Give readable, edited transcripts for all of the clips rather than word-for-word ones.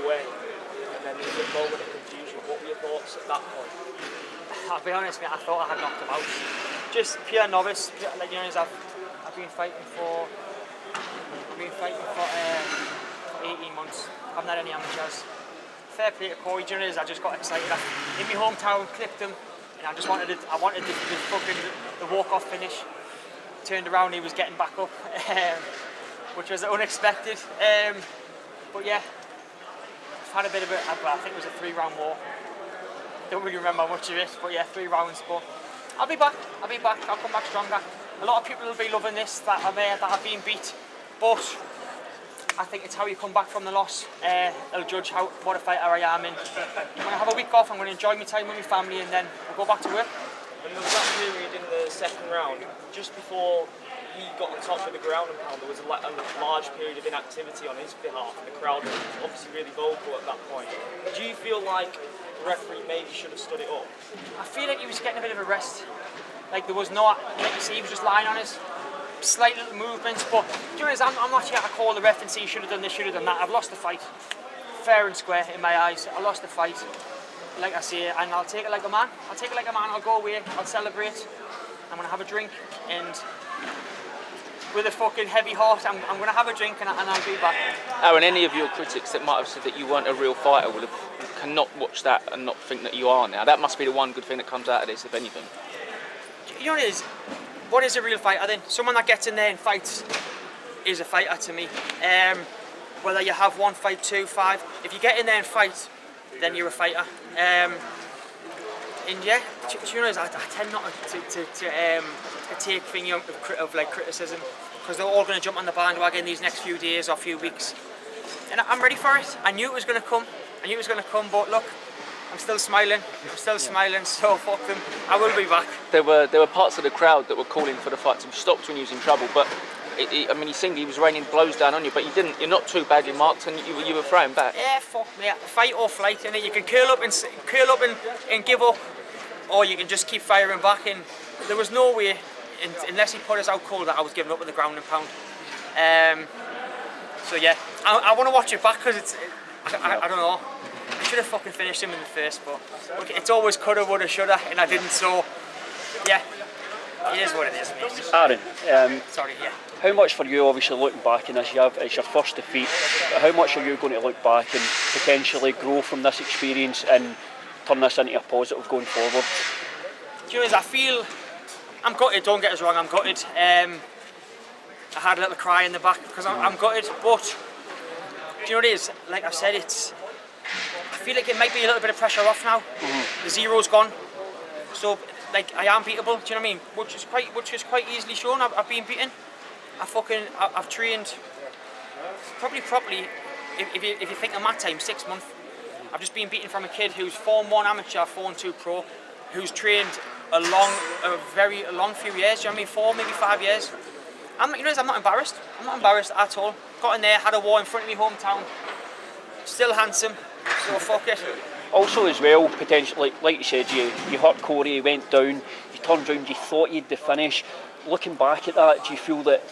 away, and then there was a moment of confusion. What were your thoughts at that point? I'll be honest, mate, I thought I had knocked him out. Just pure novice. Like, you know, I've been fighting for 18 months. I haven't had any amateurs. Fair play to Corey. Do you know what it is? I just got excited. In my hometown, clipped him, and I wanted the walk-off finish. Turned around, he was getting back up, which was unexpected. But yeah, I've had a bit of I think it was a 3-round war. Don't really remember much of it, but yeah, 3 rounds. But I'll be back. I'll come back stronger. A lot of people will be loving this, that I've been beat, but I think it's how you come back from the loss. They'll judge what a fighter I am. And I'm going to have a week off. I'm going to enjoy my time with my family, and then we'll go back to work. And there was that period in the second round, just before he got on top of the ground and pound, there was a large period of inactivity on his behalf. The crowd was obviously really vocal at that point. Do you feel like the referee maybe should have stood it up? I feel like he was getting a bit of a rest. Like there was no, like you see, he was just lying on his slight little movements. But do you know, I'm not here to call the ref and say he should have done this, should have done that. I've lost the fight, fair and square in my eyes. I lost the fight, like I say, and I'll take it like a man. I'll go away, I'll celebrate. I'm gonna have a drink, and with a fucking heavy heart, I'm gonna have a drink and I'll be back. Aaron, any of your critics that might have said that you weren't a real fighter cannot watch that and not think that you are now. That must be the one good thing that comes out of this, if anything. You know what is a real fighter then? Someone that gets in there and fights is a fighter to me. Whether you have 1 fight, 2, 5, if you get in there and fight, then you're a fighter. And yeah, you know, I tend not to take things of like criticism, because they're all going to jump on the bandwagon these next few days or few weeks, and I'm ready for it. I knew it was going to come, but look, I'm still smiling, so fuck them, I will be back. There were parts of the crowd that were calling for the fight to be stopped when he was in trouble, but I mean, he seemed he was raining blows down on you, but you didn't. You're not too badly marked, and you were throwing back. Yeah, fuck me, fight or flight, and you can curl up and give up, or you can just keep firing back. And there was no way, unless he put us out cold, that I was giving up with the ground and pound. So yeah, I want to watch it back, because I don't know. I should have fucking finished him in the first, but look, it's always coulda, woulda, shoulda, and I didn't. So yeah, it is what it is, mate. Aaron, sorry, yeah. how much for you, obviously looking back in this, it's your first defeat, but how much are you going to look back and potentially grow from this experience and turn this into a positive going forward? Do you know, I feel I'm gutted, don't get us wrong, I'm gutted. I had a little cry in the back because I'm gutted, but do you know what it is? Like I've said, I feel like it might be a little bit of pressure off now. The zero's gone, so like I am beatable. Do you know what I mean? Which is quite easily shown. I've been beaten. I've trained probably properly. If you think of my time, 6 months. I've just been beaten from a kid who's Form 1 amateur, Form 2 pro, who's trained a very long few years. Do you know what I mean? 4, maybe 5 years. I'm not embarrassed. I'm not embarrassed at all. Got in there, had a war in front of my hometown. Still handsome. So fuck it. Also as well, potentially, like you said, you hurt Corey, you went down, you turned round, you thought you'd the finish. Looking back at that, do you feel that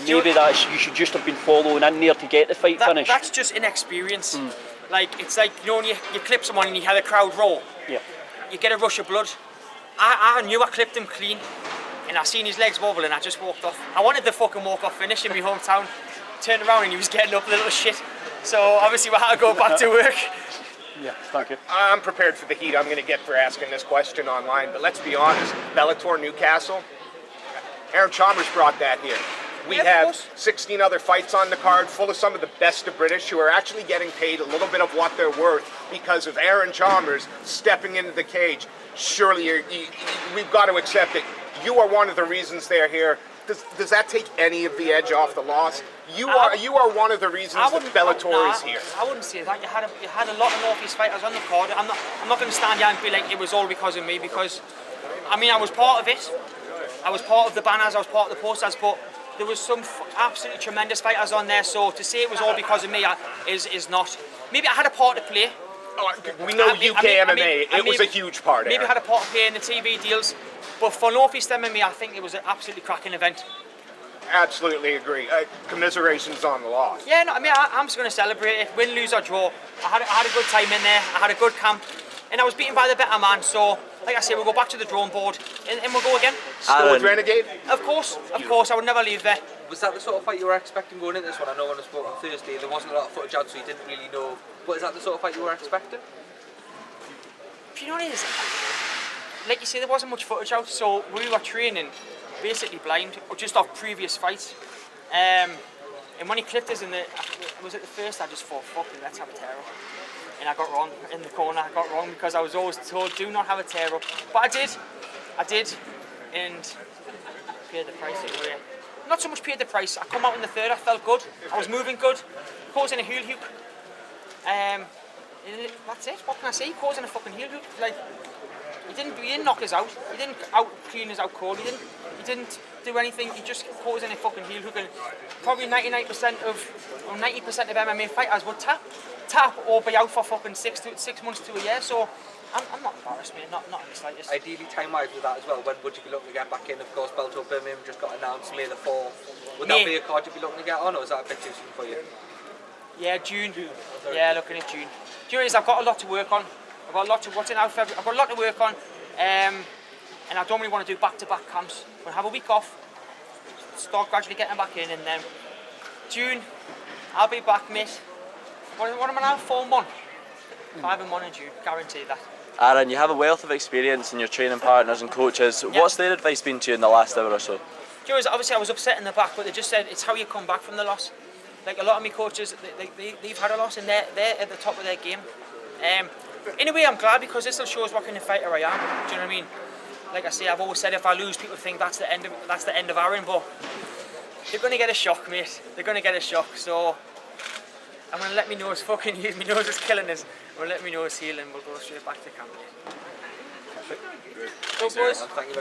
maybe you should just have been following in there to get the fight finished? That's just inexperience. Like, it's like, you know, when you clip someone and you had a crowd roll, yeah, you get a rush of blood. I knew I clipped him clean, and I seen his legs wobble and I just walked off. I wanted the fucking walk-off finish in my hometown. Turned around and he was getting up, the little shit. So obviously we had to go back to work. Yeah, thank you. I'm prepared for the heat I'm going to get for asking this question online, but let's be honest, Bellator Newcastle, Aaron Chalmers brought that here. We have 16 other fights on the card, full of some of the best of British who are actually getting paid a little bit of what they're worth because of Aaron Chalmers stepping into the cage. Surely we've got to accept it. You are one of the reasons they're here. Does that take any of the edge off the loss? You are one of the reasons that Bellator is here. I wouldn't say that. You had a lot of North East fighters on the card. I'm not going to stand here and be like it was all because of me, because I mean I was part of it. I was part of the banners. I was part of the posters, but there was some absolutely tremendous fighters on there. So to say it was all because of me is not. Maybe I had a part to play. Oh, we know UK MMA. It was a huge part. Maybe I had a part to play in the TV deals. But for North East MMA, I think it was an absolutely cracking event. Absolutely agree. Commiserations on the loss. Yeah, no, I mean, I'm just going to celebrate it. Win, lose or draw. I had a good time in there. I had a good camp. And I was beaten by the better man. So, like I say, we'll go back to the drawing board and we'll go again. Still with Renegade? Of course. I would never leave there. Was that the sort of fight you were expecting going into this one? I know when I spoke on Thursday, there wasn't a lot of footage out, so you didn't really know. But is that the sort of fight you were expecting? Do you know what it is? Like you say, there wasn't much footage out, so we were training basically blind, or just off previous fights. And when he clipped us in the, was it the first? I just thought, fucking, let's have a tear up. And I got wrong in the corner. I got wrong because I was always told, do not have a tear up. But I did, and paid the price anyway. Not so much paid the price. I come out in the third. I felt good. I was moving good, causing a heel hook. That's it. What can I say? Causing a fucking heel hook. Like, he didn't knock us out. He didn't clean us out cold. He didn't do anything. He just causing a fucking heel hook. And probably 90% of MMA fighters would tap or be out for fucking 6 months to a year. So I'm not embarrassed, mate. Not in the slightest. Ideally, time-wise with that as well, when would you be looking to get back in? Of course, Bellator Birmingham just got announced May the 4th. Would that be a card you'd be looking to get on, or is that a bit too soon for you? Yeah, June. Yeah, looking at June. Do you know, I've got a lot to work on. I've got a lot to work on, and I don't really want to do back-to-back camps. I'm gonna have a week off, start gradually getting back in, and then June, I'll be back, mate. What am I now? 4-1. 5-1 in June, guaranteed that. Aaron, you have a wealth of experience in your training partners and coaches. Yeah. What's their advice been to you in the last hour or so? Do you know, obviously I was upset in the back, but they just said it's how you come back from the loss. Like a lot of my coaches, they've had a loss and they're at the top of their game. Anyway, I'm glad because this shows what kind of fighter I am. Do you know what I mean? Like I say, I've always said if I lose, people think that's the end of Aaron, but they're going to get a shock, mate. They're going to get a shock. So I'm going to let me know it's fucking you. My nose is killing us. I'm going to let me know it's healing. We'll go straight back to camp. Thanks, boys. Thank you very much.